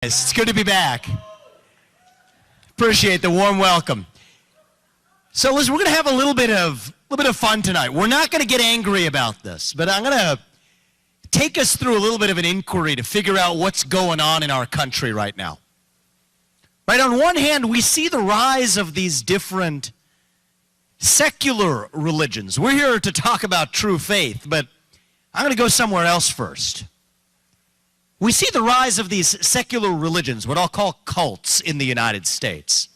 It's good to be back. Appreciate the warm welcome. So listen, we're going to have a little bit of fun tonight. We're not going to get angry about this, but I'm going to take us through a little bit of an inquiry to figure out what's going on in our country right now. Right, on one hand, we see the rise of these different secular religions. We're here to talk about true faith, but I'm going to go somewhere else first. We see the rise of these secular religions, what I'll call cults in the United States.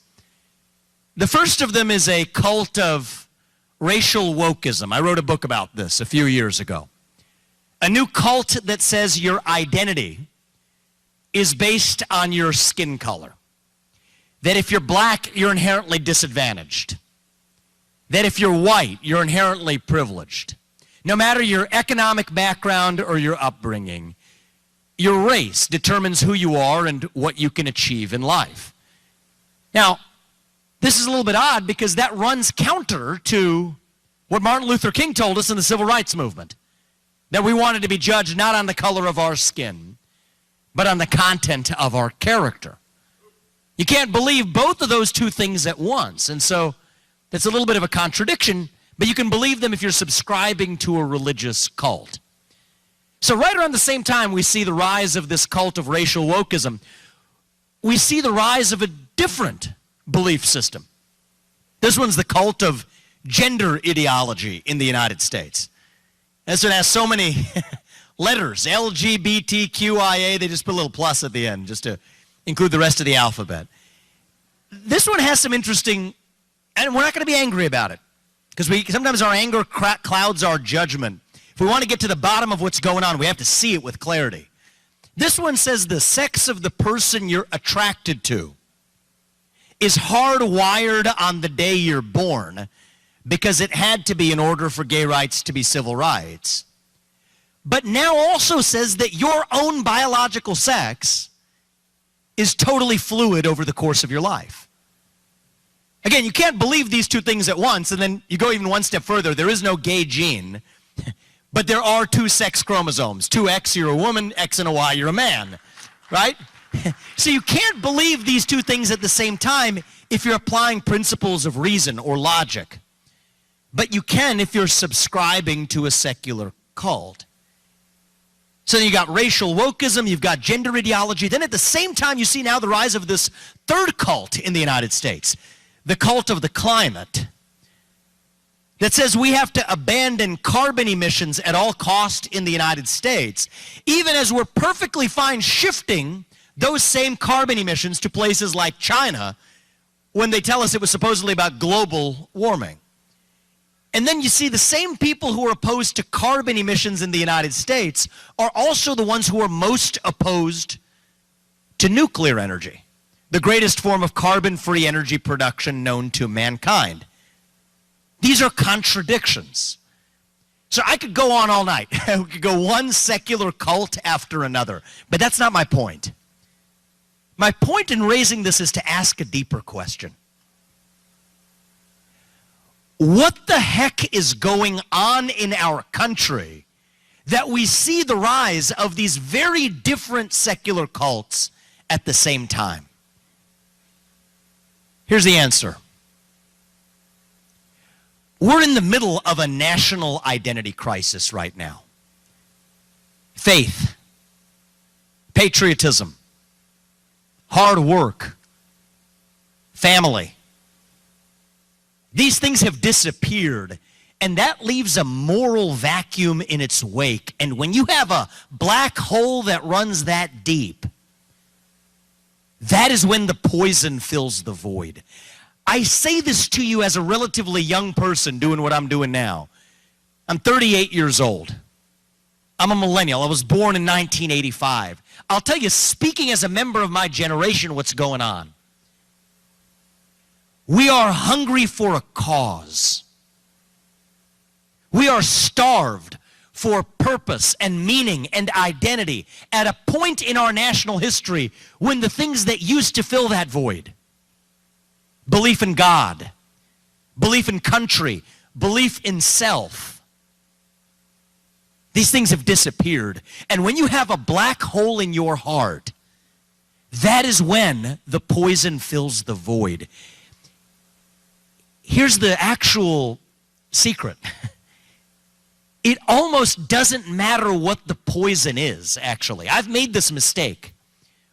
The first of them is a cult of racial wokeism. I wrote a book about this a few years ago. A new cult that says your identity is based on your skin color. That if you're black, you're inherently disadvantaged. That if you're white, you're inherently privileged. No matter your economic background or your upbringing, your race determines who you are and what you can achieve in life. Now, this is a little bit odd because that runs counter to what Martin Luther King told us in the Civil Rights Movement, that we wanted to be judged not on the color of our skin, but on the content of our character. You can't believe both of those two things at once, and so that's a little bit of a contradiction, but you can believe them if you're subscribing to a religious cult. So right around the same time we see the rise of this cult of racial wokeism, we see the rise of a different belief system. This one's the cult of gender ideology in the United States. This one has so many letters, LGBTQIA, they just put a little plus at the end just to include the rest of the alphabet. This one has some interesting, and we're not going to be angry about it, because sometimes our anger clouds our judgment. If we want to get to the bottom of what's going on, we have to see it with clarity. This one says the sex of the person you're attracted to is hardwired on the day you're born because it had to be in order for gay rights to be civil rights. But now also says that your own biological sex is totally fluid over the course of your life. Again, you can't believe these two things at once, and then you go even one step further. There is no gay gene. But there are two sex chromosomes. 2X, you're a woman, X and a Y, you're a man, right? So you can't believe these two things at the same time if you're applying principles of reason or logic. But you can if you're subscribing to a secular cult. So you got racial wokeism, you've got gender ideology, then at the same time you see now the rise of this third cult in the United States, the cult of the climate, that says we have to abandon carbon emissions at all cost in the United States, even as we're perfectly fine shifting those same carbon emissions to places like China when they tell us it was supposedly about global warming. And then you see the same people who are opposed to carbon emissions in the United States are also the ones who are most opposed to nuclear energy, the greatest form of carbon-free energy production known to mankind. These are contradictions. So I could go on all night. We could go one secular cult after another. But that's not my point. My point in raising this is to ask a deeper question. What the heck is going on in our country that we see the rise of these very different secular cults at the same time? Here's the answer. We're in the middle of a national identity crisis right now. Faith, patriotism, hard work, family. These things have disappeared, and that leaves a moral vacuum in its wake. And when you have a black hole that runs that deep, that is when the poison fills the void. I say this to you as a relatively young person doing what I'm doing now. I'm 38 years old. I'm a millennial. I was born in 1985. I'll tell you, speaking as a member of my generation, what's going on. We are hungry for a cause. We are starved for purpose and meaning and identity at a point in our national history when the things that used to fill that void, belief in God, belief in country, belief in self, these things have disappeared. And when you have a black hole in your heart that is when the poison fills the void. Here's the actual secret. It almost doesn't matter what the poison is, actually. I've made this mistake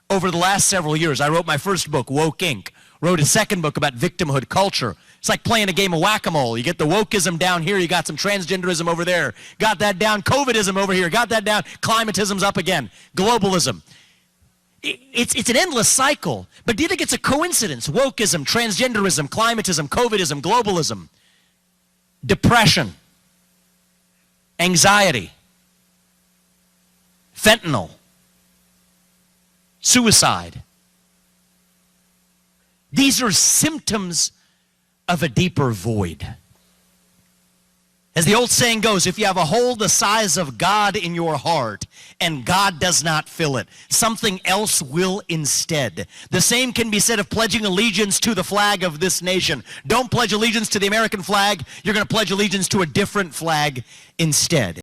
over the last several years. I wrote my first book, Woke Inc., wrote a second book about victimhood culture. It's like playing a game of whack-a-mole. You get the wokeism down here, you got some transgenderism over there, got that down, COVIDism over here, got that down, climatism's up again, globalism. It's an endless cycle. But do you think it's a coincidence? Wokeism, transgenderism, climatism, COVIDism, globalism, depression, anxiety, fentanyl, suicide. These are symptoms of a deeper void. As the old saying goes, if you have a hole the size of God in your heart and God does not fill it, something else will instead. The same can be said of pledging allegiance to the flag of this nation. Don't pledge allegiance to the American flag. You're going to pledge allegiance to a different flag instead.